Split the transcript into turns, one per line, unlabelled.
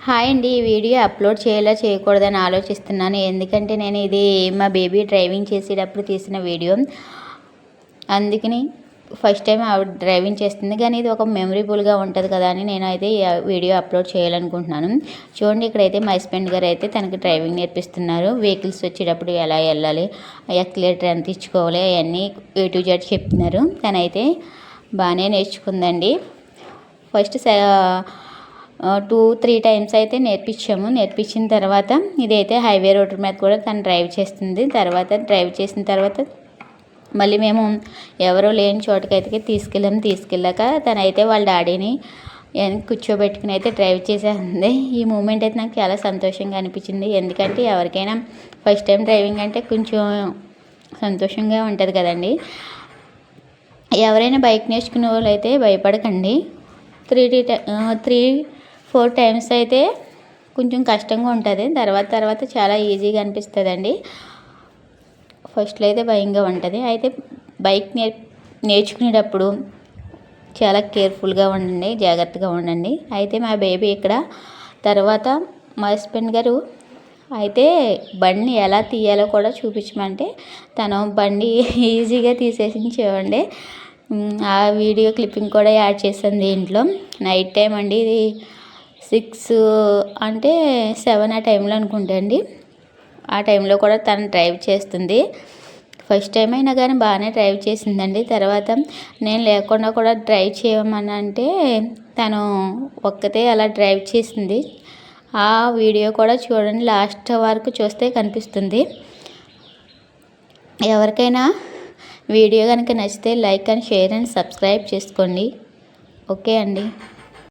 Hi అండి. ఈ video upload చేయాలా చేయకూడదని ఆలోచిస్తున్నాను. ఎందుకంటే నేను ఇది మా బేబీ డ్రైవింగ్ చేసేటప్పుడు తీసిన వీడియో. అందుకని ఫస్ట్ టైం ఆవిడ డ్రైవింగ్ చేస్తుంది, కానీ ఇది ఒక మెమరబుల్గా ఉంటుంది కదా అని నేనైతే ఈ వీడియో అప్లోడ్ చేయాలనుకుంటున్నాను. చూడండి, ఇక్కడైతే మా హస్బెండ్ గారు అయితే తనకి డ్రైవింగ్ నేర్పిస్తున్నారు. వెహికల్స్ వచ్చేటప్పుడు ఎలా వెళ్ళాలి, యాక్సిలేటర్ ఎంత ఇచ్చుకోవాలి, అవన్నీ A to Z చెప్తున్నారు. తనైతే బాగానే నేర్చుకుందండి. ఫస్ట్ 2-3 టైమ్స్ అయితే నేర్పించిన తర్వాత ఇదైతే హైవే రోడ్ మీద కూడా తను డ్రైవ్ చేస్తుంది. డ్రైవ్ చేసిన తర్వాత మళ్ళీ మేము ఎవరో లేని చోటుకైతే తీసుకెళ్ళాక తనైతే వాళ్ళ డాడీని కూర్చోబెట్టుకుని అయితే డ్రైవ్ చేసేస్తుంది. ఈ మూమెంట్ అయితే నాకు చాలా సంతోషంగా అనిపించింది. ఎందుకంటే ఎవరికైనా ఫస్ట్ టైం డ్రైవింగ్ అంటే కొంచెం సంతోషంగా ఉంటుంది కదండి. ఎవరైనా బైక్ నేర్చుకునే వాళ్ళు అయితే భయపడకండి. 3-4 టైమ్స్ అయితే కొంచెం కష్టంగా ఉంటుంది. తర్వాత చాలా ఈజీగా అనిపిస్తుందండి. ఫస్ట్లో అయితే భయంగా ఉంటుంది. అయితే బైక్ నేర్చుకునేటప్పుడు చాలా కేర్ఫుల్గా ఉండండి, జాగ్రత్తగా ఉండండి. అయితే మా బేబీ ఇక్కడ తర్వాత మా హస్బెండ్ గారు అయితే బండిని ఎలా తీయాలో కూడా చూపించమంటే తను బండి ఈజీగా తీసేసి చూడండి. ఆ వీడియో క్లిప్పింగ్ కూడా యాడ్ చేశాను దీంట్లో. నైట్ టైం అండి, ఇది 6 అంటే 7 ఆ టైంలో అనుకుంటా అండి. ఆ టైంలో కూడా తను డ్రైవ్ చేస్తుంది. ఫస్ట్ టైం అయినా కానీ బాగానే డ్రైవ్ చేసిందండి. తర్వాత నేను లేకుండా కూడా డ్రైవ్ చేయమని అంటే తను ఒక్కతే అలా డ్రైవ్ చేసింది. ఆ వీడియో కూడా చూడండి, లాస్ట్ వరకు చూస్తే కనిపిస్తుంది. ఎవరికైనా వీడియో కనుక నచ్చితే like and share and subscribe చేసుకోండి. ఓకే అండి.